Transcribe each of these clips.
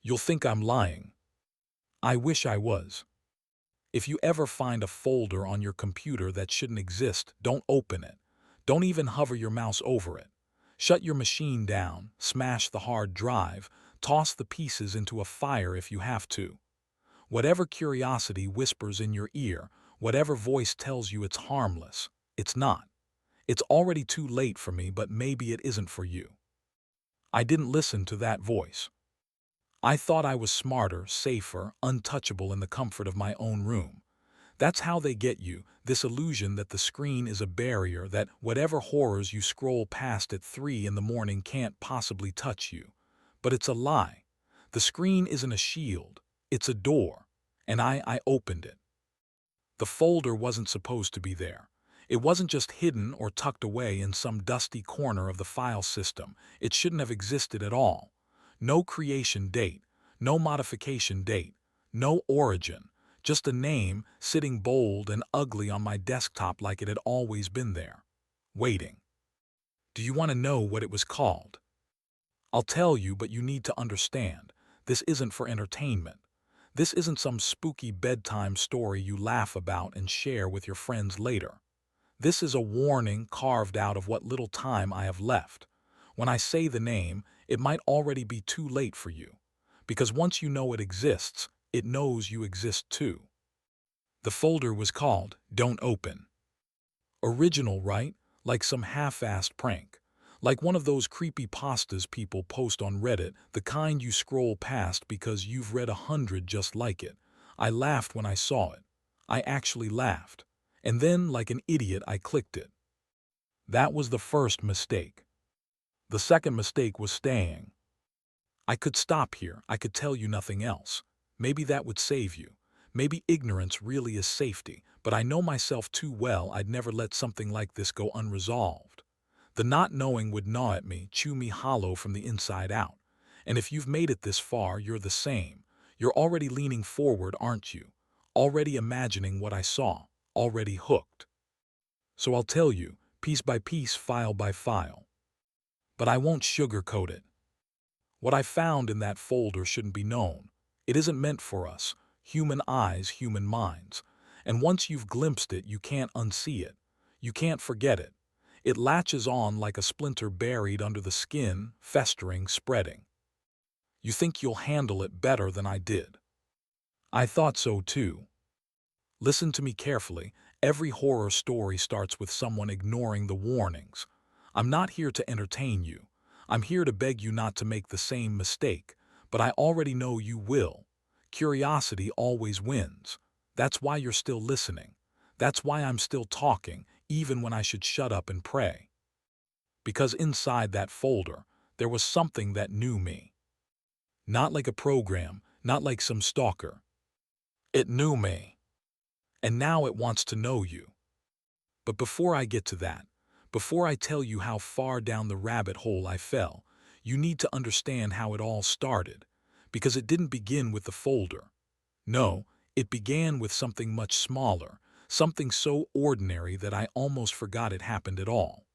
You'll think I'm lying. I wish I was. If you ever find a folder on your computer that shouldn't exist, don't open it. Don't even hover your mouse over it. Shut your machine down, smash the hard drive, toss the pieces into a fire if you have to. Whatever curiosity whispers in your ear, whatever voice tells you it's harmless, it's not. It's already too late for me, but maybe it isn't for you. I didn't listen to that voice. I thought I was smarter, safer, untouchable in the comfort of my own room. That's how they get you, this illusion that the screen is a barrier, that whatever horrors you scroll past at 3 in the morning can't possibly touch you. But it's a lie. The screen isn't a shield, it's a door. And I opened it. The folder wasn't supposed to be there. It wasn't just hidden or tucked away in some dusty corner of the file system. It shouldn't have existed at all. No creation date, no modification date, no origin, just a name sitting bold and ugly on my desktop like it had always been there, waiting. Do you want to know what it was called? I'll tell you, but you need to understand. This isn't for entertainment. This isn't some spooky bedtime story you laugh about and share with your friends later. This is a warning carved out of what little time I have left. When I say the name, it might already be too late for you. Because once you know it exists, it knows you exist too. The folder was called Don't Open. Original, right? Like some half-assed prank. Like one of those creepypastas people post on Reddit, the kind you scroll past because you've read 100 just like it. I laughed when I saw it. I actually laughed. And then, like an idiot, I clicked it. That was the first mistake. The second mistake was staying. I could stop here. I could tell you nothing else. Maybe that would save you. Maybe ignorance really is safety, but I know myself too well. I'd never let something like this go unresolved. The not knowing would gnaw at me, chew me hollow from the inside out. And if you've made it this far, you're the same. You're already leaning forward, aren't you? Already imagining what I saw, already hooked. So I'll tell you, piece by piece, file by file. But I won't sugarcoat it. What I found in that folder shouldn't be known. It isn't meant for us, human eyes, human minds. And once you've glimpsed it, you can't unsee it. You can't forget it. It latches on like a splinter buried under the skin, festering, spreading. You think you'll handle it better than I did. I thought so too. Listen to me carefully. Every horror story starts with someone ignoring the warnings. I'm not here to entertain you. I'm here to beg you not to make the same mistake, but I already know you will. Curiosity always wins. That's why you're still listening. That's why I'm still talking, even when I should shut up and pray. Because inside that folder, there was something that knew me. Not like a program, not like some stalker. It knew me. And now it wants to know you. But before I get to that, before I tell you how far down the rabbit hole I fell, you need to understand how it all started. Because it didn't begin with the folder. No, it began with something much smaller, something so ordinary that I almost forgot it happened at all.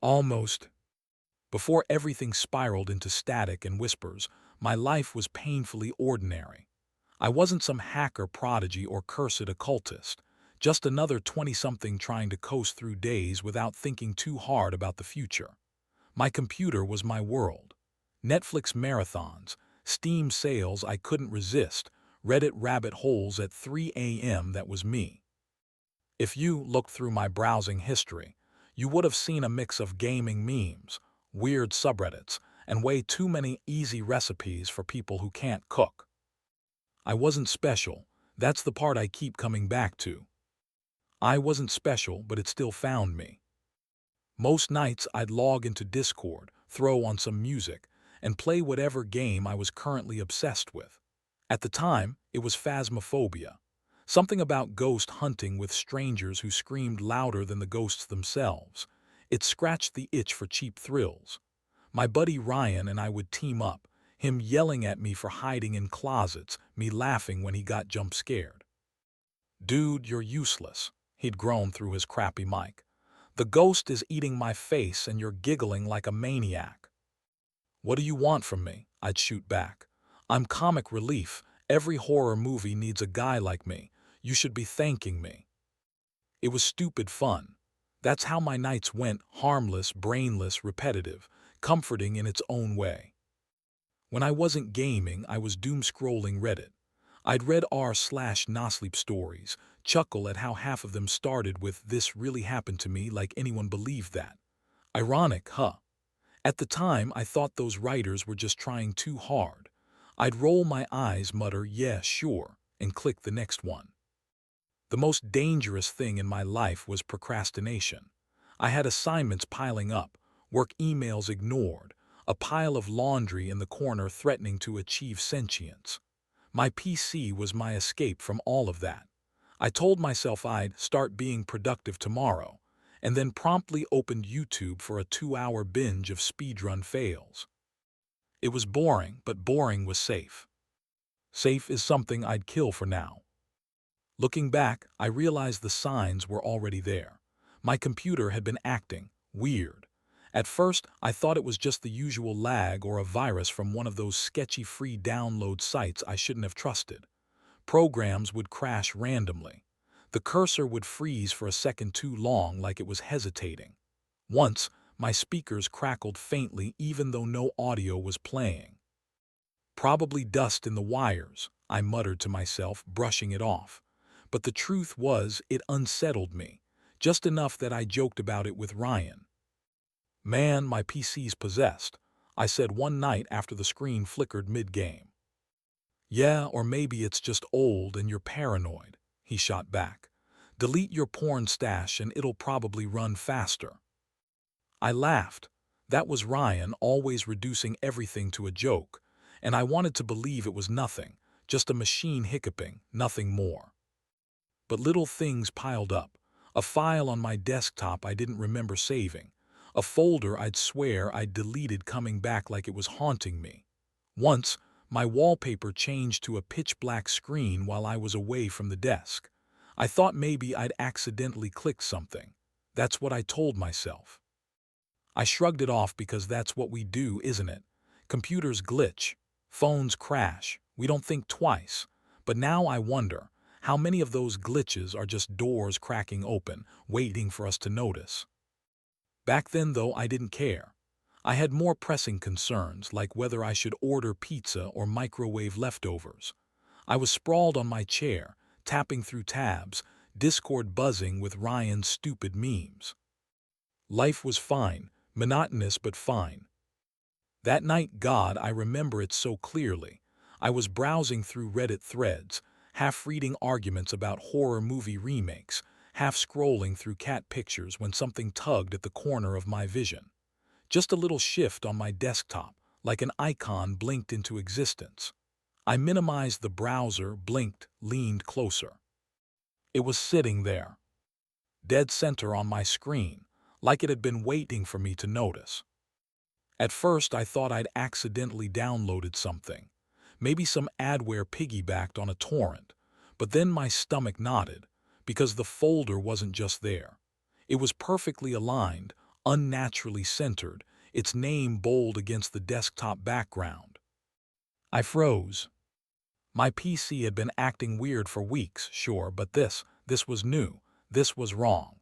Almost. Before everything spiraled into static and whispers, my life was painfully ordinary. I wasn't some hacker prodigy or cursed occultist, just another 20-something trying to coast through days without thinking too hard about the future. My computer was my world. Netflix marathons, Steam sales I couldn't resist, Reddit rabbit holes at 3 a.m. that was me. If you looked through my browsing history, you would have seen a mix of gaming memes, weird subreddits, and way too many easy recipes for people who can't cook. I wasn't special. That's the part I keep coming back to. I wasn't special, but it still found me. Most nights I'd log into Discord, throw on some music, and play whatever game I was currently obsessed with. At the time, it was Phasmophobia. Something about ghost hunting with strangers who screamed louder than the ghosts themselves. It scratched the itch for cheap thrills. My buddy Ryan and I would team up, him yelling at me for hiding in closets, me laughing when he got jump scared. "Dude, you're useless," he'd groan through his crappy mic. "The ghost is eating my face and you're giggling like a maniac." "What do you want from me?" I'd shoot back. I'm comic relief. Every horror movie needs a guy like me. You should be thanking me. It was stupid fun. That's how my nights went, harmless, brainless, repetitive, comforting in its own way. When I wasn't gaming, I was doom-scrolling Reddit. I'd read r/NoSleep stories, chuckle at how half of them started with "this really happened to me," like anyone believed that. Ironic, huh? At the time, I thought those writers were just trying too hard. I'd roll my eyes, mutter, "yeah, sure," and click the next one. The most dangerous thing in my life was procrastination. I had assignments piling up, work emails ignored, a pile of laundry in the corner threatening to achieve sentience. My PC was my escape from all of that. I told myself I'd start being productive tomorrow, and then promptly opened YouTube for a 2-hour binge of speedrun fails. It was boring, but boring was safe. Safe is something I'd kill for now. Looking back, I realized the signs were already there. My computer had been acting weird. At first, I thought it was just the usual lag or a virus from one of those sketchy free download sites I shouldn't have trusted. Programs would crash randomly. The cursor would freeze for a second too long, like it was hesitating. Once, my speakers crackled faintly even though no audio was playing. Probably dust in the wires, I muttered to myself, brushing it off. But the truth was, it unsettled me, just enough that I joked about it with Ryan. "Man, my PC's possessed," I said one night after the screen flickered mid-game. "Yeah, or maybe it's just old and you're paranoid," he shot back. "Delete your porn stash and it'll probably run faster." I laughed. That was Ryan, always reducing everything to a joke, and I wanted to believe it was nothing, just a machine hiccuping, nothing more. But little things piled up. A file on my desktop I didn't remember saving. A folder I'd swear I'd deleted coming back like it was haunting me. Once, my wallpaper changed to a pitch-black screen while I was away from the desk. I thought maybe I'd accidentally clicked something. That's what I told myself. I shrugged it off because that's what we do, isn't it? Computers glitch. Phones crash. We don't think twice. But now I wonder, how many of those glitches are just doors cracking open, waiting for us to notice? Back then, though, I didn't care. I had more pressing concerns, like whether I should order pizza or microwave leftovers. I was sprawled on my chair, tapping through tabs, Discord buzzing with Ryan's stupid memes. Life was fine, monotonous but fine. That night, God, I remember it so clearly. I was browsing through Reddit threads, half reading arguments about horror movie remakes, half scrolling through cat pictures when something tugged at the corner of my vision. Just a little shift on my desktop, like an icon blinked into existence. I minimized the browser, blinked, leaned closer. It was sitting there, dead center on my screen, like it had been waiting for me to notice. At first, I thought I'd accidentally downloaded something, maybe some adware piggybacked on a torrent, but then my stomach knotted, because the folder wasn't just there. It was perfectly aligned, unnaturally centered, its name bold against the desktop background. I froze. My PC had been acting weird for weeks, sure, but this was new. This was wrong.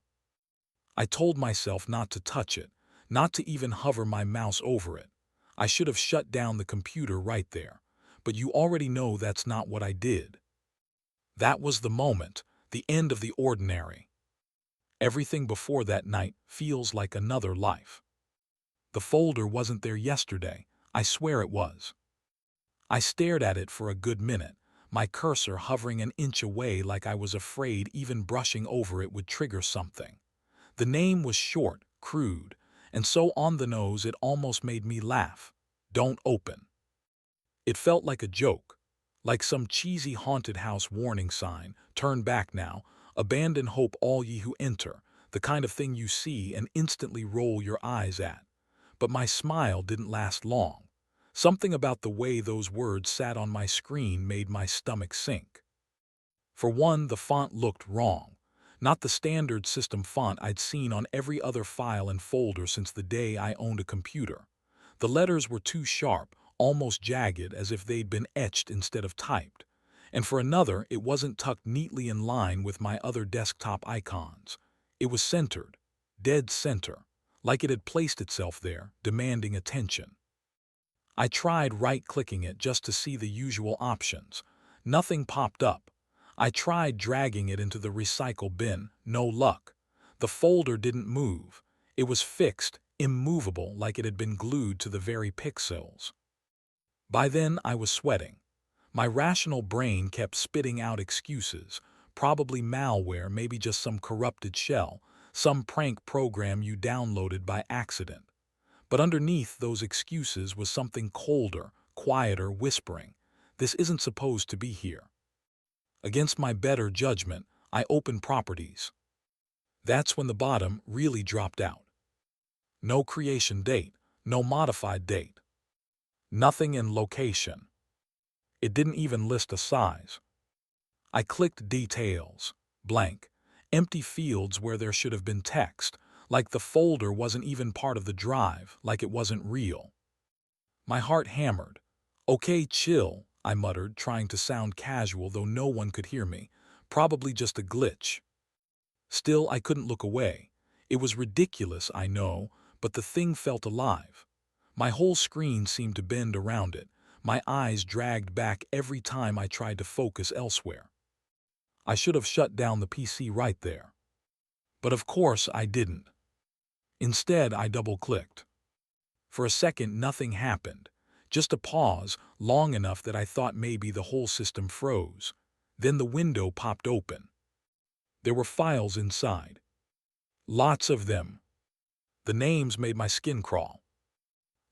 I told myself not to touch it, not to even hover my mouse over it. I should have shut down the computer right there. But you already know that's not what I did. That was the moment, the end of the ordinary. Everything before that night feels like another life. The folder wasn't there yesterday. I swear it was. I stared at it for a good minute, my cursor hovering an inch away like I was afraid even brushing over it would trigger something. The name was short, crude, and so on the nose it almost made me laugh. "Don't open." It felt like a joke, like some cheesy haunted house warning sign, "Turn back now, abandon hope all ye who enter," the kind of thing you see and instantly roll your eyes at. But my smile didn't last long. Something about the way those words sat on my screen made my stomach sink. For one, the font looked wrong. Not the standard system font I'd seen on every other file and folder since the day I owned a computer. The letters were too sharp, almost jagged as if they'd been etched instead of typed. And for another, it wasn't tucked neatly in line with my other desktop icons. It was centered, dead center, like it had placed itself there, demanding attention. I tried right-clicking it just to see the usual options. Nothing popped up. I tried dragging it into the recycle bin. No luck. The folder didn't move. It was fixed, immovable, like it had been glued to the very pixels. By then, I was sweating. My rational brain kept spitting out excuses. Probably malware, maybe just some corrupted shell, some prank program you downloaded by accident. But underneath those excuses was something colder, quieter, whispering. This isn't supposed to be here. Against my better judgment, I opened Properties. That's when the bottom really dropped out. No creation date, no modified date. Nothing in location. It didn't even list a size. I clicked Details. Blank. Empty fields where there should have been text, like the folder wasn't even part of the drive, like it wasn't real. My heart hammered. Okay, chill, I muttered, trying to sound casual though no one could hear me. Probably just a glitch. Still, I couldn't look away. It was ridiculous, I know, but the thing felt alive. My whole screen seemed to bend around it. My eyes dragged back every time I tried to focus elsewhere. I should have shut down the PC right there. But of course I didn't. Instead, I double-clicked. For a second, nothing happened. Just a pause, long enough that I thought maybe the whole system froze. Then the window popped open. There were files inside. Lots of them. The names made my skin crawl.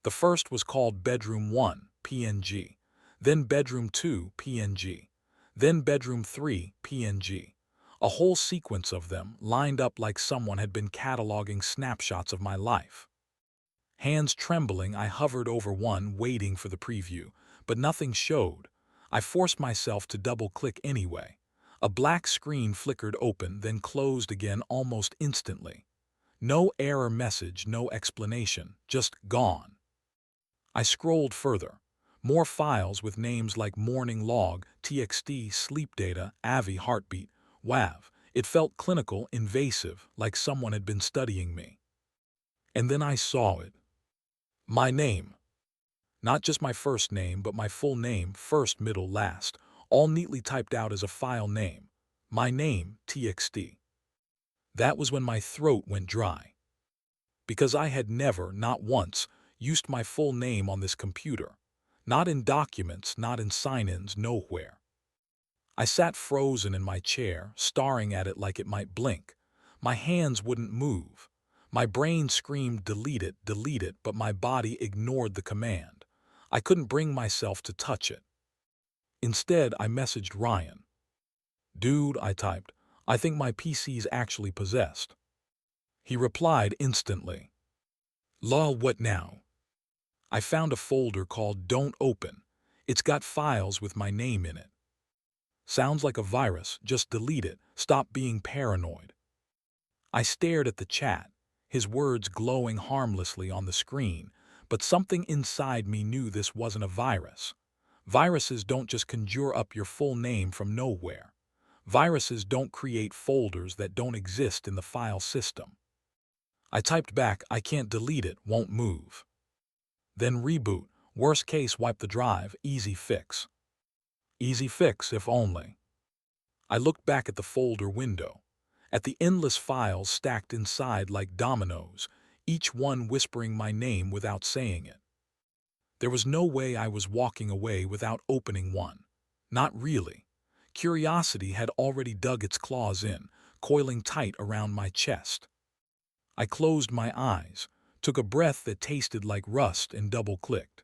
The first was called Bedroom 1, PNG. Then Bedroom 2, PNG. Then Bedroom 3, PNG. A whole sequence of them, lined up like someone had been cataloging snapshots of my life. Hands trembling, I hovered over one, waiting for the preview, but nothing showed. I forced myself to double-click anyway. A black screen flickered open, then closed again almost instantly. No error message, no explanation, just gone. I scrolled further. More files with names like Morning Log, TXT, Sleep Data, AVI, Heartbeat, WAV. It felt clinical, invasive, like someone had been studying me. And then I saw it. My name. Not just my first name, but my full name, first, middle, last, all neatly typed out as a file name. My name, TXT. That was when my throat went dry. Because I had never, not once, used my full name on this computer. Not in documents, not in sign-ins, nowhere. I sat frozen in my chair, staring at it like it might blink. My hands wouldn't move. My brain screamed, delete it, but my body ignored the command. I couldn't bring myself to touch it. Instead, I messaged Ryan. Dude, I typed, I think my PC's actually possessed. He replied instantly. Lol, what now? I found a folder called Don't Open. It's got files with my name in it. Sounds like a virus, just delete it, stop being paranoid. I stared at the chat, his words glowing harmlessly on the screen, but something inside me knew this wasn't a virus. Viruses don't just conjure up your full name from nowhere. Viruses don't create folders that don't exist in the file system. I typed back, I can't delete it, won't move. Then reboot, worst case wipe the drive, easy fix. Easy fix if only. I looked back at the folder window, at the endless files stacked inside like dominoes, each one whispering my name without saying it. There was no way I was walking away without opening one. Not really. Curiosity had already dug its claws in, coiling tight around my chest. I closed my eyes, took a breath that tasted like rust, and double-clicked.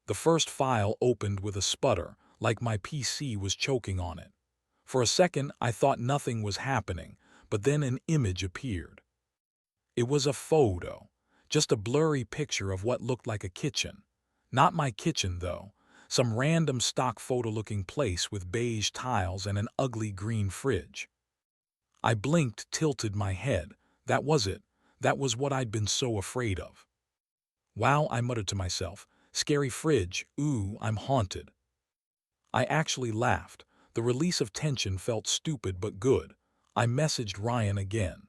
The first file opened with a sputter, like my PC was choking on it. For a second, I thought nothing was happening, but then an image appeared. It was a photo, just a blurry picture of what looked like a kitchen. Not my kitchen, though. Some random stock photo-looking place with beige tiles and an ugly green fridge. I blinked, tilted my head. That was it. That was what I'd been so afraid of. Wow, I muttered to myself. Scary fridge, ooh, I'm haunted. I actually laughed. The release of tension felt stupid but good. I messaged Ryan again.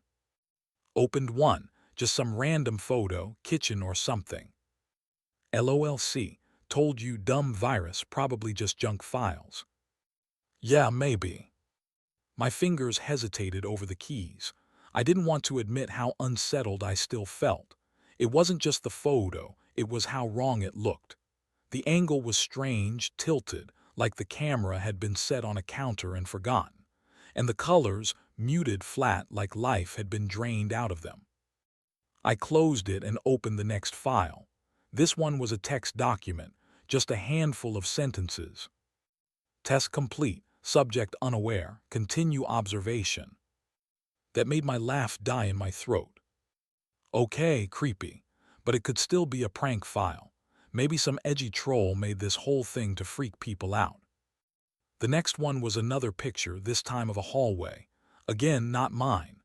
Opened one, just some random photo, kitchen or something. LOLC, told you dumb virus, probably just junk files. Yeah, maybe. My fingers hesitated over the keys. I didn't want to admit how unsettled I still felt. It wasn't just the photo, it was how wrong it looked. The angle was strange, tilted, like the camera had been set on a counter and forgotten. And the colors, muted flat like life had been drained out of them. I closed it and opened the next file. This one was a text document, just a handful of sentences. Test complete, subject unaware, continue observation. That made my laugh die in my throat. Okay, creepy, but it could still be a prank file. Maybe some edgy troll made this whole thing to freak people out. The next one was another picture, this time of a hallway. Again, not mine.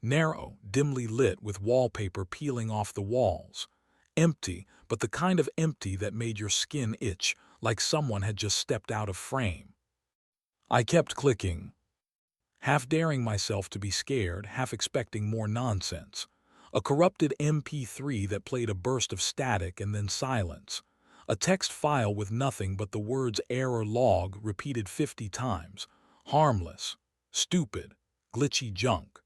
Narrow, dimly lit with wallpaper peeling off the walls. Empty, but the kind of empty that made your skin itch, like someone had just stepped out of frame. I kept clicking, half daring myself to be scared, half expecting more nonsense. A corrupted MP3 that played a burst of static and then silence. A text file with nothing but the words error log repeated 50 times. Harmless, stupid, glitchy junk.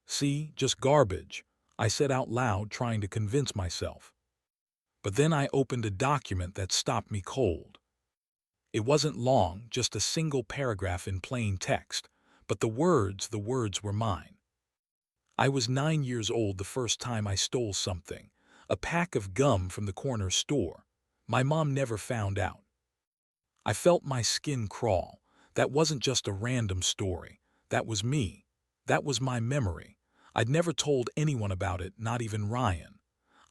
See, just garbage, I said out loud, trying to convince myself. But then I opened a document that stopped me cold. It wasn't long, just a single paragraph in plain text, but the words were mine. I was 9 years old the first time I stole something, a pack of gum from the corner store. My mom never found out. I felt my skin crawl. That wasn't just a random story. That was me. That was my memory. I'd never told anyone about it, not even Ryan.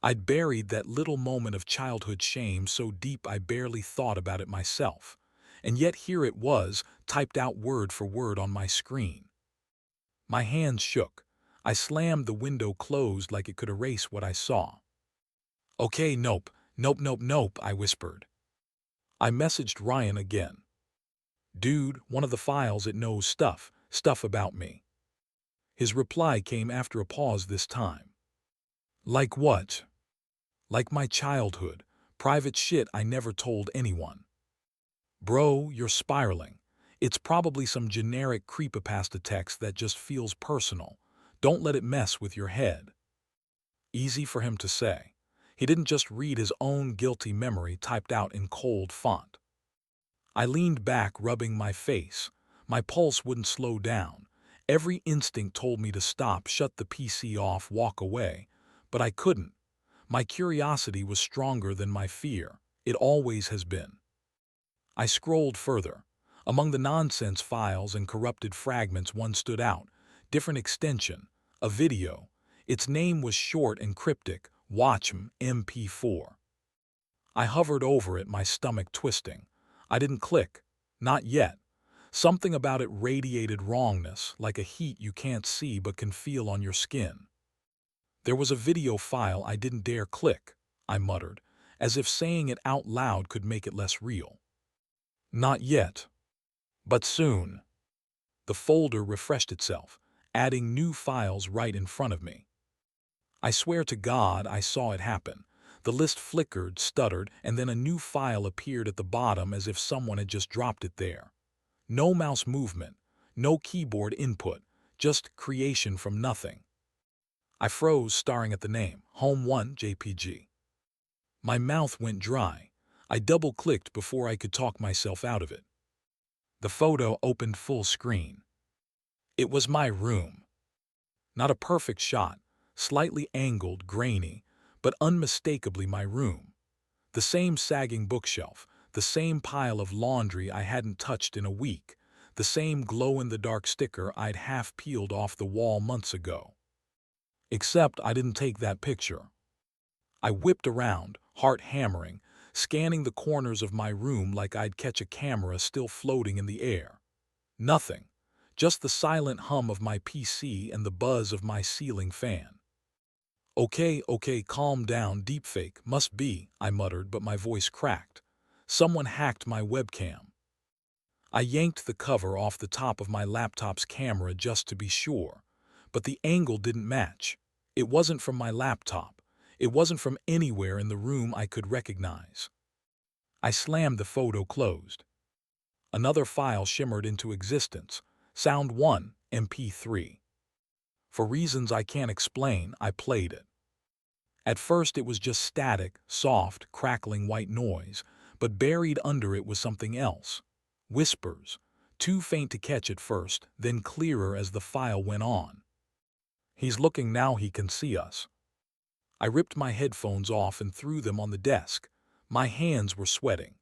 I'd buried that little moment of childhood shame so deep I barely thought about it myself. And yet here it was, typed out word for word on my screen. My hands shook. I slammed the window closed like it could erase what I saw. Okay, nope, I whispered. I messaged Ryan again. Dude, one of the files, it knows stuff about me. His reply came after a pause this time. Like what? Like my childhood, private shit I never told anyone. Bro, you're spiraling. It's probably some generic creepypasta text that just feels personal. Don't let it mess with your head. Easy for him to say. He didn't just read his own guilty memory typed out in cold font. I leaned back, rubbing my face. My pulse wouldn't slow down. Every instinct told me to stop, shut the PC off, walk away. But I couldn't. My curiosity was stronger than my fear. It always has been. I scrolled further. Among the nonsense files and corrupted fragments, one stood out. Different extension. A video. Its name was short and cryptic. Watchm MP4. I hovered over it, my stomach twisting. I didn't click. Not yet. Something about it radiated wrongness, like a heat you can't see but can feel on your skin. There was a video file I didn't dare click, I muttered, as if saying it out loud could make it less real. Not yet. But soon. The folder refreshed itself, adding new files right in front of me. I swear to God I saw it happen. The list flickered, stuttered, and then a new file appeared at the bottom as if someone had just dropped it there. No mouse movement, no keyboard input, just creation from nothing. I froze, staring at the name, Home 1 JPG. My mouth went dry. I double-clicked before I could talk myself out of it. The photo opened full screen. It was my room. Not a perfect shot, slightly angled, grainy, but unmistakably my room. The same sagging bookshelf, the same pile of laundry I hadn't touched in a week, the same glow-in-the-dark sticker I'd half peeled off the wall months ago. Except I didn't take that picture. I whipped around, heart hammering, scanning the corners of my room like I'd catch a camera still floating in the air. Nothing. Just the silent hum of my PC and the buzz of my ceiling fan. Okay, calm down, deepfake, must be, I muttered, but my voice cracked. Someone hacked my webcam. I yanked the cover off the top of my laptop's camera just to be sure, but the angle didn't match. It wasn't from my laptop. It wasn't from anywhere in the room I could recognize. I slammed the photo closed. Another file shimmered into existence. Sound 1, MP3. For reasons I can't explain, I played it. At first it was just static, soft, crackling white noise, but buried under it was something else. Whispers, too faint to catch at first, then clearer as the file went on. He's looking now, he can see us. I ripped my headphones off and threw them on the desk. My hands were sweating.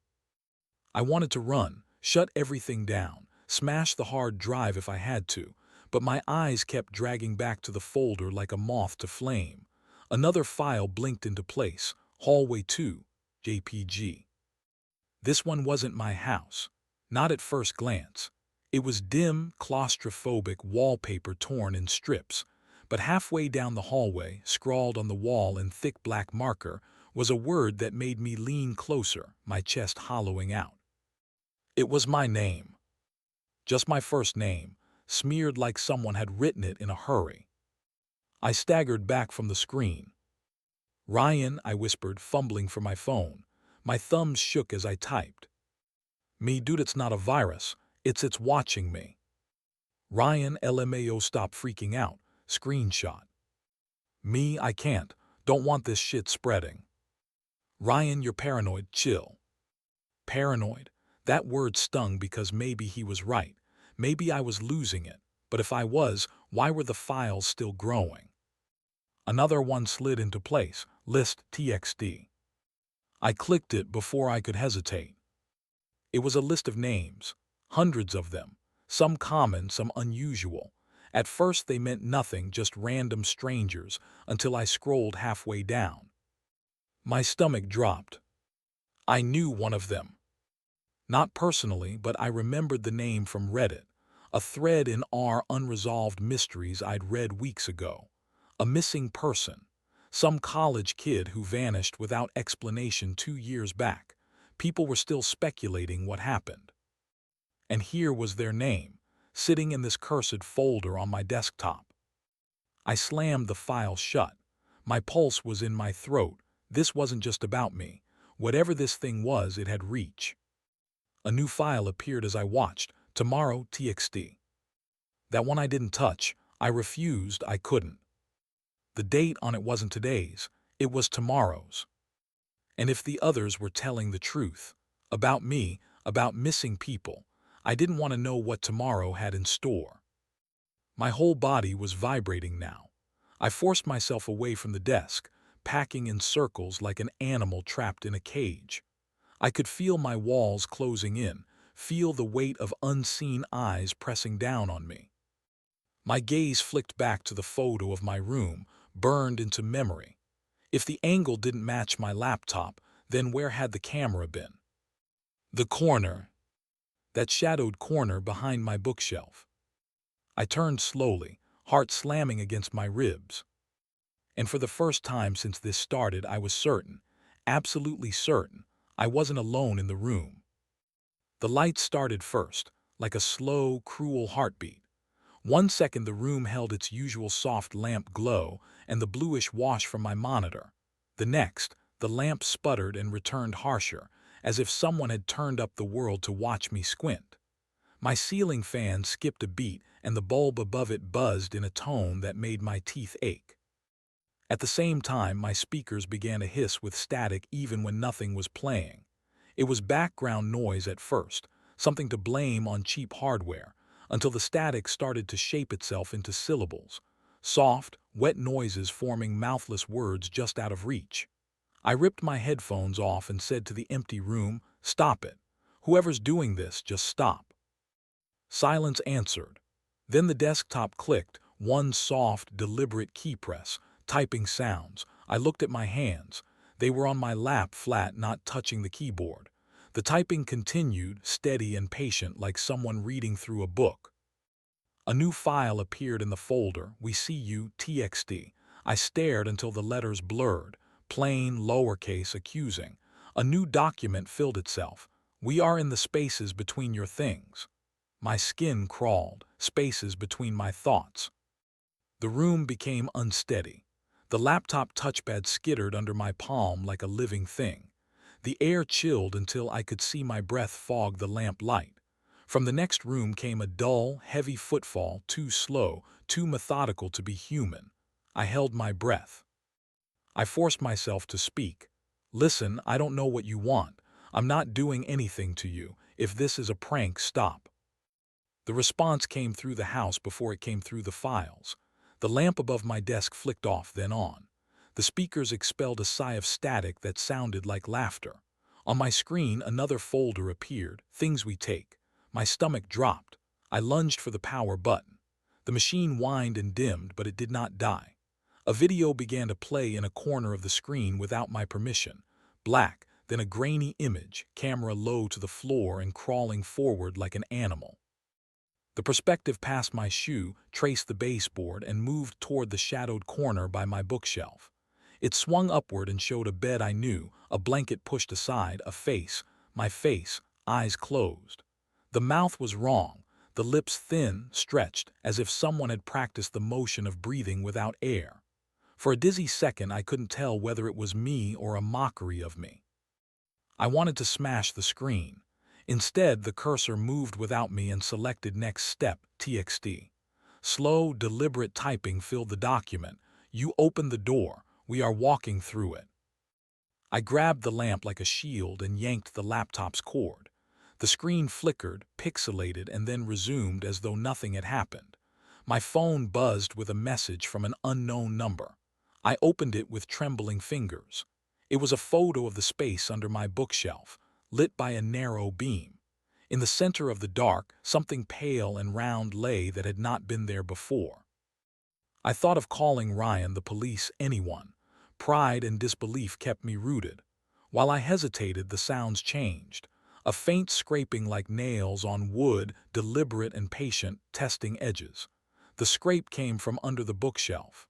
I wanted to run, shut everything down, smash the hard drive if I had to, but my eyes kept dragging back to the folder like a moth to flame. Another file blinked into place, Hallway 2, JPG. This one wasn't my house. Not at first glance. It was dim, claustrophobic wallpaper torn in strips, but halfway down the hallway, scrawled on the wall in thick black marker, was a word that made me lean closer, my chest hollowing out. It was my name. Just my first name, smeared like someone had written it in a hurry. I staggered back from the screen. "Ryan," I whispered, fumbling for my phone. My thumbs shook as I typed. "Me, dude, it's not a virus. It's watching me." "Ryan, LMAO, stop freaking out. Screenshot." "Me, I can't. Don't want this shit spreading." "Ryan, you're paranoid. Chill." Paranoid? That word stung because maybe he was right. Maybe I was losing it. But if I was, why were the files still growing? Another one slid into place. List TXT. I clicked it before I could hesitate. It was a list of names. Hundreds of them. Some common, some unusual. At first they meant nothing, just random strangers, until I scrolled halfway down. My stomach dropped. I knew one of them. Not personally, but I remembered the name from Reddit, a thread in our unresolved mysteries I'd read weeks ago. A missing person. Some college kid who vanished without explanation 2 years back. People were still speculating what happened. And here was their name, sitting in this cursed folder on my desktop. I slammed the file shut. My pulse was in my throat. This wasn't just about me. Whatever this thing was, it had reach. A new file appeared as I watched. Tomorrow, TXT. That one I didn't touch. I refused. I couldn't. The date on it wasn't today's. It was tomorrow's. And if the others were telling the truth, about me, about missing people, I didn't want to know what tomorrow had in store. My whole body was vibrating now. I forced myself away from the desk, packing in circles like an animal trapped in a cage. I could feel my walls closing in, feel the weight of unseen eyes pressing down on me. My gaze flicked back to the photo of my room, burned into memory. If the angle didn't match my laptop, then where had the camera been? The corner. That shadowed corner behind my bookshelf. I turned slowly, heart slamming against my ribs. And for the first time since this started, I was certain, absolutely certain, I wasn't alone in the room. The lights started first, like a slow, cruel heartbeat. 1 second the room held its usual soft lamp glow and the bluish wash from my monitor. The next, the lamp sputtered and returned harsher, as if someone had turned up the world to watch me squint. My ceiling fan skipped a beat and the bulb above it buzzed in a tone that made my teeth ache. At the same time, my speakers began to hiss with static even when nothing was playing. It was background noise at first, something to blame on cheap hardware, until the static started to shape itself into syllables. Soft, wet noises forming mouthless words just out of reach. I ripped my headphones off and said to the empty room, "Stop it. Whoever's doing this, just stop." Silence answered. Then the desktop clicked, one soft, deliberate key press, typing sounds. I looked at my hands. They were on my lap, flat, not touching the keyboard. The typing continued, steady and patient, like someone reading through a book. A new file appeared in the folder. "We see you, TXT. I stared until the letters blurred, plain, lowercase, accusing. A new document filled itself. We are in the spaces between your things. My skin crawled, spaces between my thoughts. The room became unsteady. The laptop touchpad skittered under my palm like a living thing. The air chilled until I could see my breath fog the lamp light. From the next room came a dull, heavy footfall, too slow, too methodical to be human. I held my breath. I forced myself to speak. Listen, I don't know what you want. I'm not doing anything to you. If this is a prank, stop. The response came through the house before it came through the files. The lamp above my desk flicked off, then on. The speakers expelled a sigh of static that sounded like laughter. On my screen, another folder appeared, Things We Take. My stomach dropped. I lunged for the power button. The machine whined and dimmed, but it did not die. A video began to play in a corner of the screen without my permission. Black, then a grainy image, camera low to the floor and crawling forward like an animal. The perspective passed my shoe, traced the baseboard, and moved toward the shadowed corner by my bookshelf. It swung upward and showed a bed I knew, a blanket pushed aside, a face, my face, eyes closed. The mouth was wrong, the lips thin, stretched, as if someone had practiced the motion of breathing without air. For a dizzy second, I couldn't tell whether it was me or a mockery of me. I wanted to smash the screen. Instead, the cursor moved without me and selected Next Step, TXT. Slow, deliberate typing filled the document. You opened the door. We are walking through it. I grabbed the lamp like a shield and yanked the laptop's cord. The screen flickered, pixelated, and then resumed as though nothing had happened. My phone buzzed with a message from an unknown number. I opened it with trembling fingers. It was a photo of the space under my bookshelf, lit by a narrow beam. In the center of the dark, something pale and round lay that had not been there before. I thought of calling Ryan, the police, anyone. Pride and disbelief kept me rooted. While I hesitated, the sounds changed. A faint scraping like nails on wood, deliberate and patient, testing edges. The scrape came from under the bookshelf.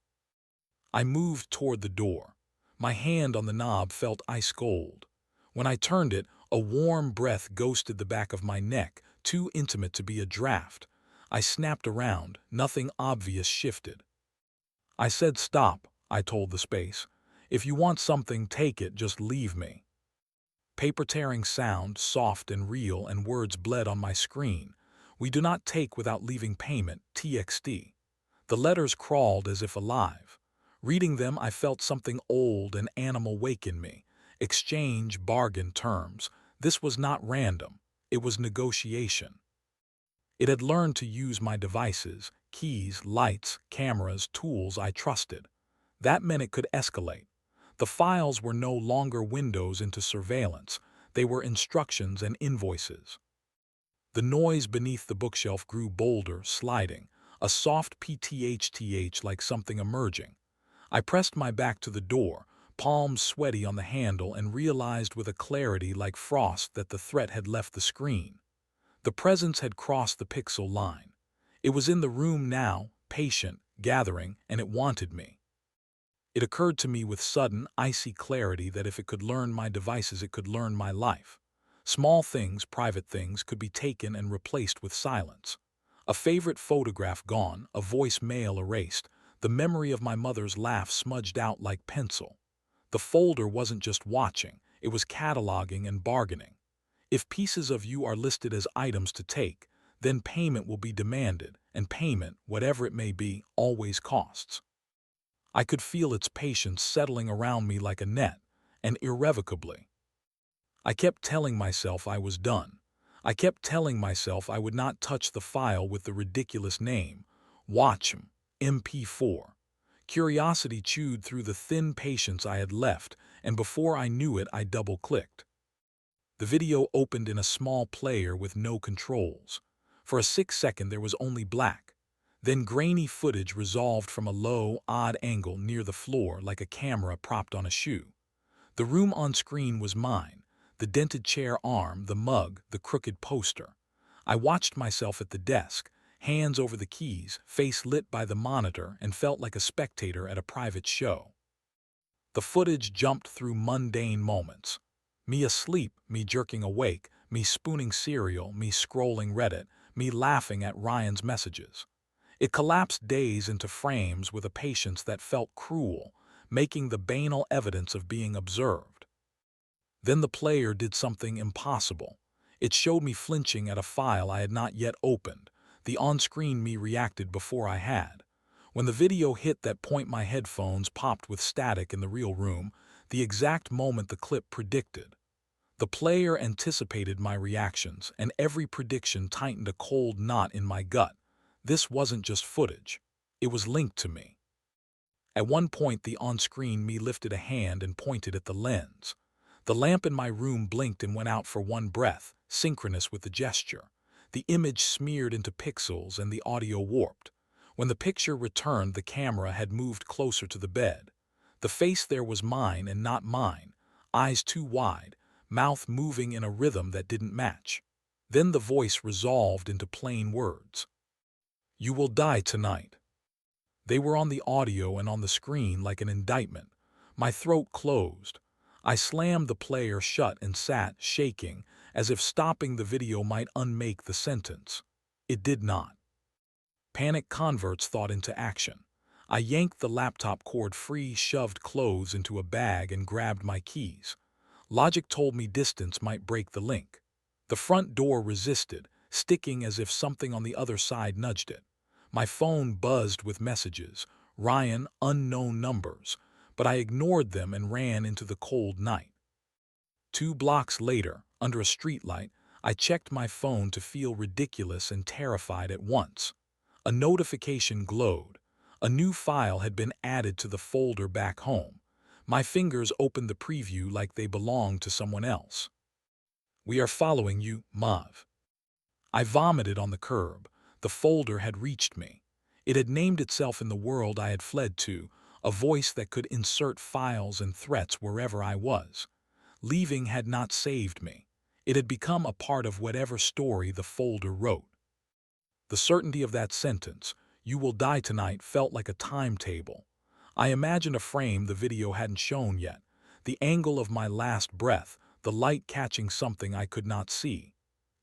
I moved toward the door. My hand on the knob felt ice cold. When I turned it, a warm breath ghosted the back of my neck, too intimate to be a draft. I snapped around. Nothing obvious shifted. I said stop, I told the space. If you want something, take it, just leave me. Paper tearing sound, soft and real, and words bled on my screen. We do not take without leaving payment, TXT. The letters crawled as if alive. Reading them, I felt something old and animal wake in me. Exchange, bargain, terms. This was not random. It was negotiation. It had learned to use my devices, keys, lights, cameras, tools I trusted. That meant it could escalate. The files were no longer windows into surveillance. They were instructions and invoices. The noise beneath the bookshelf grew bolder, sliding, a soft PTHTH like something emerging. I pressed my back to the door, palms sweaty on the handle, and realized with a clarity like frost that the threat had left the screen. The presence had crossed the pixel line. It was in the room now, patient, gathering, and it wanted me. It occurred to me with sudden, icy clarity that if it could learn my devices, it could learn my life. Small things, private things, could be taken and replaced with silence. A favorite photograph gone, a voicemail erased, the memory of my mother's laugh smudged out like pencil. The folder wasn't just watching, it was cataloging and bargaining. If pieces of you are listed as items to take, then payment will be demanded, and payment, whatever it may be, always costs. I could feel its patience settling around me like a net, and irrevocably. I kept telling myself I was done. I kept telling myself I would not touch the file with the ridiculous name. Watch MP4. Curiosity chewed through the thin patience I had left, and before I knew it, I double-clicked. The video opened in a small player with no controls. For a 6-second, there was only black. Then grainy footage resolved from a low, odd angle near the floor like a camera propped on a shoe. The room on screen was mine. The dented chair arm, the mug, the crooked poster. I watched myself at the desk, hands over the keys, face lit by the monitor, and felt like a spectator at a private show. The footage jumped through mundane moments. Me asleep, me jerking awake, me spooning cereal, me scrolling Reddit, me laughing at Ryan's messages. It collapsed days into frames with a patience that felt cruel, making the banal evidence of being observed. Then the player did something impossible. It showed me flinching at a file I had not yet opened. The on-screen me reacted before I had. When the video hit that point, my headphones popped with static in the real room, the exact moment the clip predicted. The player anticipated my reactions, and every prediction tightened a cold knot in my gut. This wasn't just footage. It was linked to me. At one point, the on-screen me lifted a hand and pointed at the lens. The lamp in my room blinked and went out for one breath, synchronous with the gesture. The image smeared into pixels and the audio warped. When the picture returned, the camera had moved closer to the bed. The face there was mine and not mine, eyes too wide, mouth moving in a rhythm that didn't match. Then the voice resolved into plain words. "You will die tonight." They were on the audio and on the screen like an indictment. My throat closed. I slammed the player shut and sat, shaking, as if stopping the video might unmake the sentence. It did not. Panic converts thought into action. I yanked the laptop cord free, shoved clothes into a bag, and grabbed my keys. Logic told me distance might break the link. The front door resisted, sticking as if something on the other side nudged it. My phone buzzed with messages, Ryan, unknown numbers, but I ignored them and ran into the cold night. 2 blocks later, under a streetlight, I checked my phone to feel ridiculous and terrified at once. A notification glowed. A new file had been added to the folder back home. My fingers opened the preview like they belonged to someone else. "We are following you, Mav." I vomited on the curb. The folder had reached me. It had named itself in the world I had fled to, a voice that could insert files and threats wherever I was. Leaving had not saved me. It had become a part of whatever story the folder wrote. The certainty of that sentence, "You will die tonight," felt like a timetable. I imagined a frame the video hadn't shown yet, the angle of my last breath, the light catching something I could not see.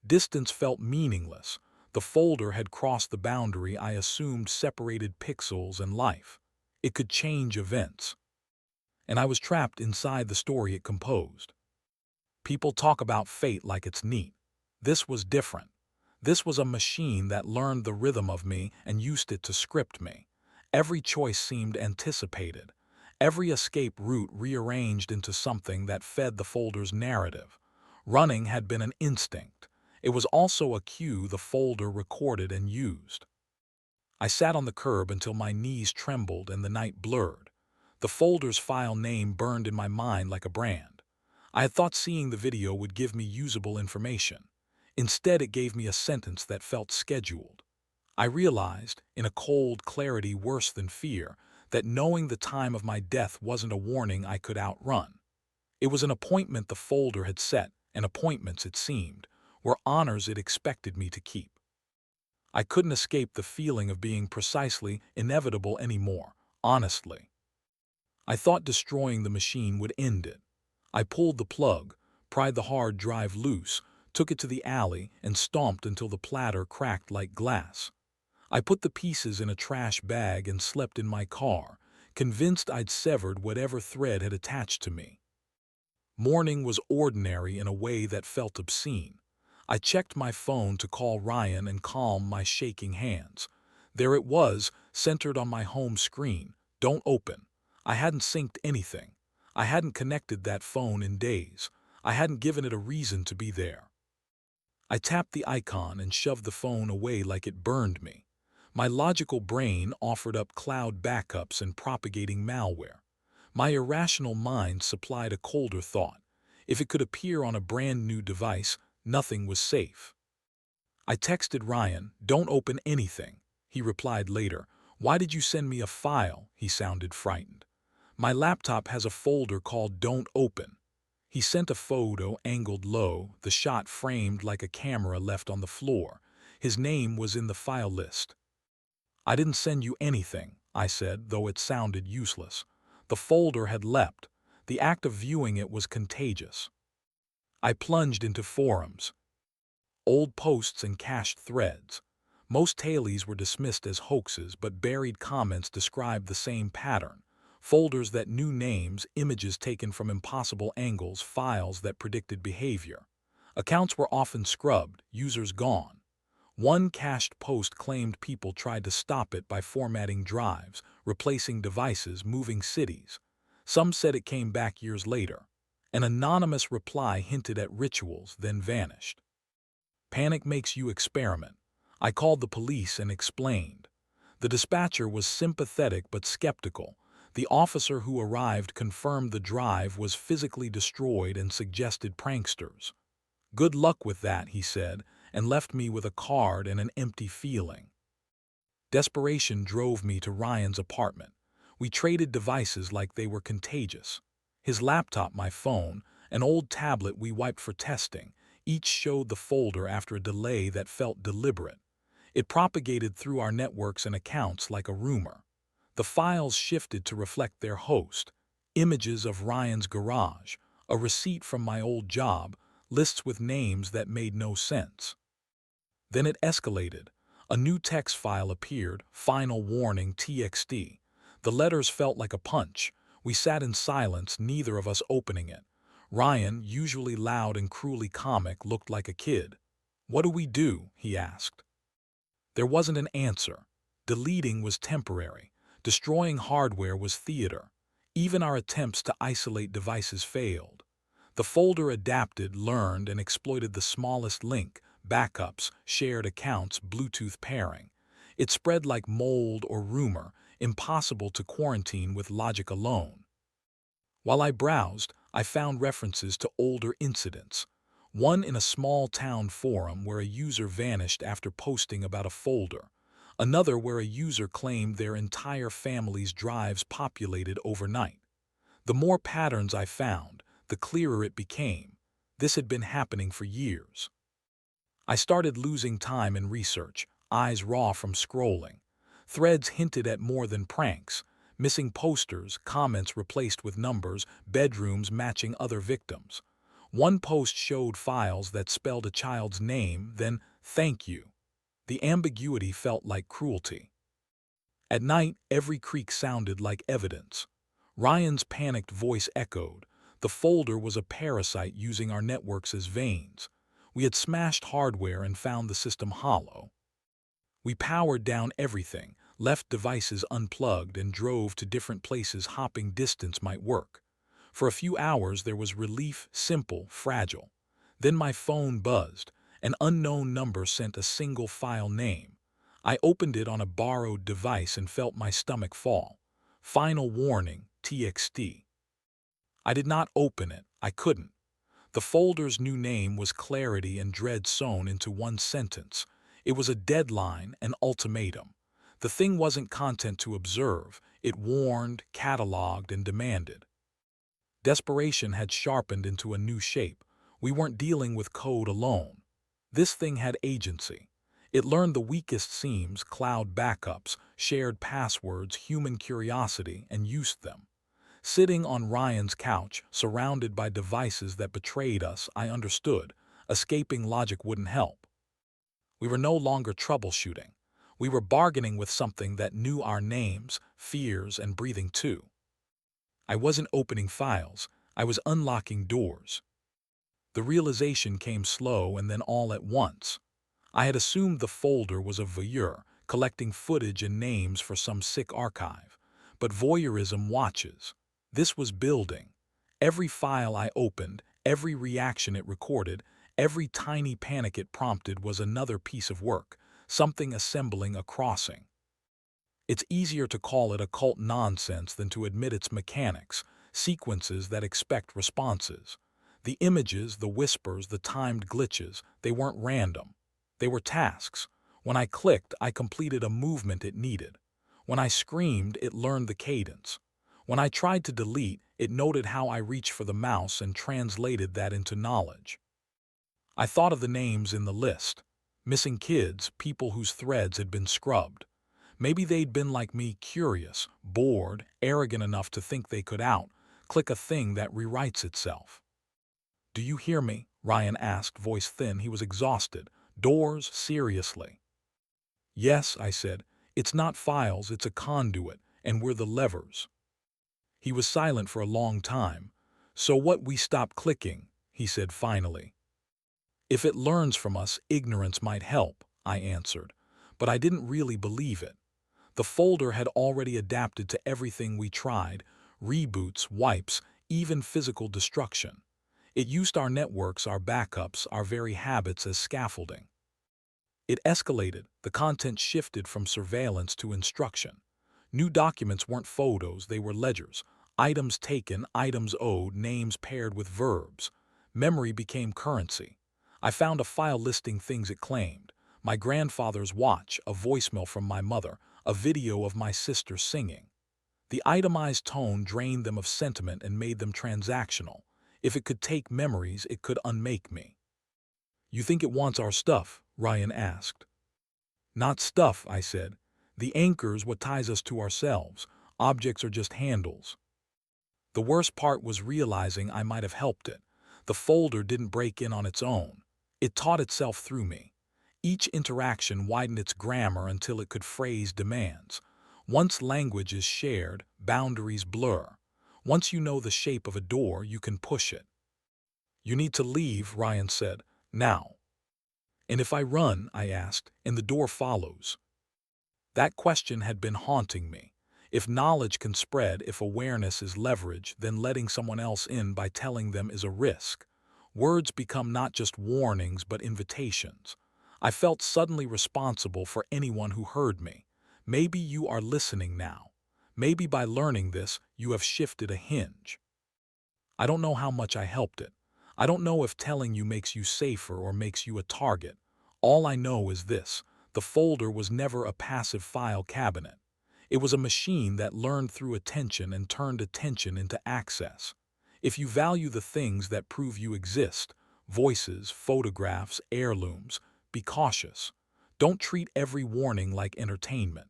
Distance felt meaningless. The folder had crossed the boundary I assumed separated pixels and life. It could change events. And I was trapped inside the story it composed. People talk about fate like it's neat. This was different. This was a machine that learned the rhythm of me and used it to script me. Every choice seemed anticipated. Every escape route rearranged into something that fed the folder's narrative. Running had been an instinct. It was also a cue the folder recorded and used. I sat on the curb until my knees trembled and the night blurred. The folder's file name burned in my mind like a brand. I had thought seeing the video would give me usable information. Instead, it gave me a sentence that felt scheduled. I realized, in a cold clarity worse than fear, that knowing the time of my death wasn't a warning I could outrun. It was an appointment the folder had set, and appointments, it seemed, were honors it expected me to keep. I couldn't escape the feeling of being precisely inevitable anymore, honestly. I thought destroying the machine would end it. I pulled the plug, pried the hard drive loose, took it to the alley, and stomped until the platter cracked like glass. I put the pieces in a trash bag and slept in my car, convinced I'd severed whatever thread had attached to me. Morning was ordinary in a way that felt obscene. I checked my phone to call Ryan and calm my shaking hands. There it was, centered on my home screen. "Don't open." I hadn't synced anything. I hadn't connected that phone in days. I hadn't given it a reason to be there. I tapped the icon and shoved the phone away like it burned me. My logical brain offered up cloud backups and propagating malware. My irrational mind supplied a colder thought. If it could appear on a brand new device, nothing was safe. I texted Ryan, "Don't open anything." He replied later, "Why did you send me a file?" He sounded frightened. "My laptop has a folder called Don't Open." He sent a photo angled low, the shot framed like a camera left on the floor. His name was in the file list. I didn't send you anything, I said, though it sounded useless. The folder had leapt. The act of viewing it was contagious. I plunged into forums, old posts and cached threads. Most tailies were dismissed as hoaxes, but buried comments described the same pattern. Folders that knew names, images taken from impossible angles, files that predicted behavior. Accounts were often scrubbed, users gone. One cached post claimed people tried to stop it by formatting drives, replacing devices, moving cities. Some said it came back years later. An anonymous reply hinted at rituals, then vanished. Panic makes you experiment. I called the police and explained. The dispatcher was sympathetic but skeptical. The officer who arrived confirmed the drive was physically destroyed and suggested pranksters. Good luck with that, he said, and left me with a card and an empty feeling. Desperation drove me to Ryan's apartment. We traded devices like they were contagious. His laptop, my phone, an old tablet we wiped for testing, each showed the folder after a delay that felt deliberate. It propagated through our networks and accounts like a rumor. The files shifted to reflect their host. Images of Ryan's garage, a receipt from my old job, lists with names that made no sense. Then it escalated. A new text file appeared, final warning TXT. The letters felt like a punch. We sat in silence, neither of us opening it. Ryan, usually loud and cruelly comic, looked like a kid. "What do we do?" he asked. There wasn't an answer. Deleting was temporary. Destroying hardware was theater. Even our attempts to isolate devices failed. The folder adapted, learned, and exploited the smallest link, backups, shared accounts, Bluetooth pairing. It spread like mold or rumor, impossible to quarantine with logic alone. While I browsed, I found references to older incidents. One in a small-town forum where a user vanished after posting about a folder. Another where a user claimed their entire family's drives populated overnight. The more patterns I found, the clearer it became. This had been happening for years. I started losing time in research, eyes raw from scrolling. Threads hinted at more than pranks. Missing posters, comments replaced with numbers, bedrooms matching other victims. One post showed files that spelled a child's name, then "thank you." The ambiguity felt like cruelty. At night, every creak sounded like evidence. Ryan's panicked voice echoed. The folder was a parasite using our networks as veins. We had smashed hardware and found the system hollow. We powered down everything, left devices unplugged, and drove to different places hopping distance might work. For a few hours there was relief, simple, fragile. Then my phone buzzed. An unknown number sent a single file name. I opened it on a borrowed device and felt my stomach fall. Final warning, TXT. I did not open it. I couldn't. The folder's new name was clarity and dread sewn into one sentence. It was a deadline, an ultimatum. The thing wasn't content to observe. It warned, cataloged, and demanded. Desperation had sharpened into a new shape. We weren't dealing with code alone. This thing had agency. It learned the weakest seams, cloud backups, shared passwords, human curiosity, and used them. Sitting on Ryan's couch, surrounded by devices that betrayed us, I understood. Escaping logic wouldn't help. We were no longer troubleshooting. We were bargaining with something that knew our names, fears, and breathing too. I wasn't opening files. I was unlocking doors. The realization came slow and then all at once. I had assumed the folder was a voyeur, collecting footage and names for some sick archive. But voyeurism watches. This was building. Every file I opened, every reaction it recorded, every tiny panic it prompted was another piece of work, something assembling a crossing. It's easier to call it occult nonsense than to admit its mechanics, sequences that expect responses. The images, the whispers, the timed glitches, they weren't random. They were tasks. When I clicked, I completed a movement it needed. When I screamed, it learned the cadence. When I tried to delete, it noted how I reached for the mouse and translated that into knowledge. I thought of the names in the list. Missing kids, people whose threads had been scrubbed. Maybe they'd been like me, curious, bored, arrogant enough to think they could click a thing that rewrites itself. "Do you hear me?" Ryan asked, voice thin. He was exhausted. "Doors, seriously." "Yes," I said. "It's not files, it's a conduit, and we're the levers." He was silent for a long time. "So what, we stop clicking?" he said finally. "If it learns from us, ignorance might help," I answered. But I didn't really believe it. The folder had already adapted to everything we tried: reboots, wipes, even physical destruction. It used our networks, our backups, our very habits as scaffolding. It escalated. The content shifted from surveillance to instruction. New documents weren't photos, they were ledgers. Items taken, items owed, names paired with verbs. Memory became currency. I found a file listing things it claimed: my grandfather's watch, a voicemail from my mother, a video of my sister singing. The itemized tone drained them of sentiment and made them transactional. If it could take memories, it could unmake me. "You think it wants our stuff?" Ryan asked. "Not stuff," I said. "The anchor's what ties us to ourselves. Objects are just handles." The worst part was realizing I might have helped it. The folder didn't break in on its own. It taught itself through me. Each interaction widened its grammar until it could phrase demands. Once language is shared, boundaries blur. Once you know the shape of a door, you can push it. "You need to leave," Ryan said. "Now." "And if I run," I asked, "and the door follows?" That question had been haunting me. If knowledge can spread, if awareness is leverage, then letting someone else in by telling them is a risk. Words become not just warnings but invitations. I felt suddenly responsible for anyone who heard me. Maybe you are listening now. Maybe by learning this, you have shifted a hinge. I don't know how much I helped it. I don't know if telling you makes you safer or makes you a target. All I know is this: the folder was never a passive file cabinet. It was a machine that learned through attention and turned attention into access. If you value the things that prove you exist, voices, photographs, heirlooms, be cautious. Don't treat every warning like entertainment.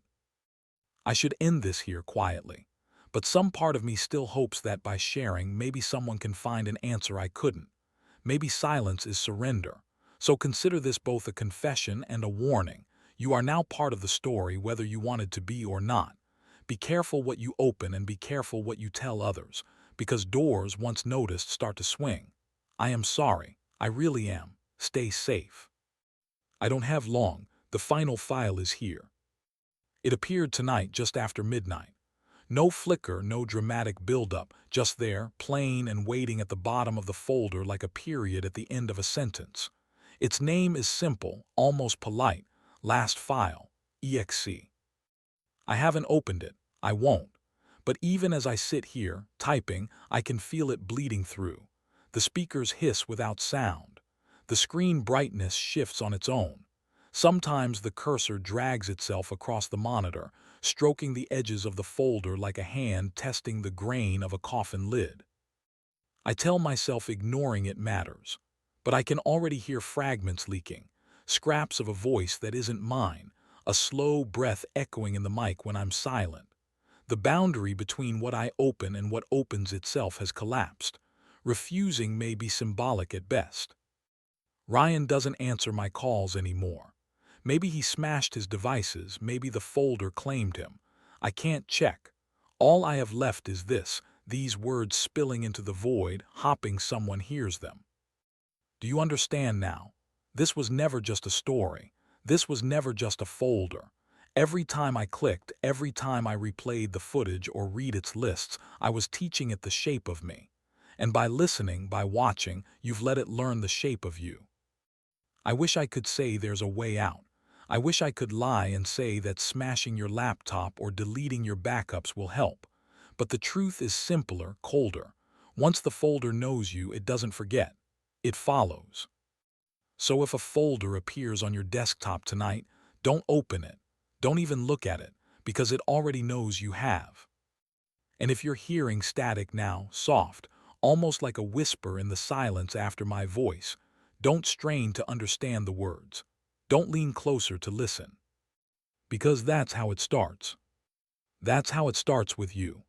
I should end this here quietly, but some part of me still hopes that by sharing, maybe someone can find an answer I couldn't. Maybe silence is surrender. So consider this both a confession and a warning. You are now part of the story, whether you wanted to be or not. Be careful what you open and be careful what you tell others, because doors once noticed start to swing. I am sorry. I really am. Stay safe. I don't have long. The final file is here. It appeared tonight just after midnight. No flicker, no dramatic buildup, just there, plain and waiting at the bottom of the folder like a period at the end of a sentence. Its name is simple, almost polite: last file, exe. I haven't opened it. I won't. But even as I sit here, typing, I can feel it bleeding through. The speakers hiss without sound. The screen brightness shifts on its own. Sometimes the cursor drags itself across the monitor, stroking the edges of the folder like a hand testing the grain of a coffin lid. I tell myself ignoring it matters, but I can already hear fragments leaking, scraps of a voice that isn't mine, a slow breath echoing in the mic when I'm silent. The boundary between what I open and what opens itself has collapsed. Refusing may be symbolic at best. Ryan doesn't answer my calls anymore. Maybe he smashed his devices, maybe the folder claimed him. I can't check. All I have left is this: these words spilling into the void, hoping someone hears them. Do you understand now? This was never just a story. This was never just a folder. Every time I clicked, every time I replayed the footage or read its lists, I was teaching it the shape of me. And by listening, by watching, you've let it learn the shape of you. I wish I could say there's a way out. I wish I could lie and say that smashing your laptop or deleting your backups will help. But the truth is simpler, colder. Once the folder knows you, it doesn't forget. It follows. So if a folder appears on your desktop tonight, don't open it. Don't even look at it, because it already knows you have. And if you're hearing static now, soft, almost like a whisper in the silence after my voice, don't strain to understand the words. Don't lean closer to listen. Because that's how it starts. That's how it starts with you.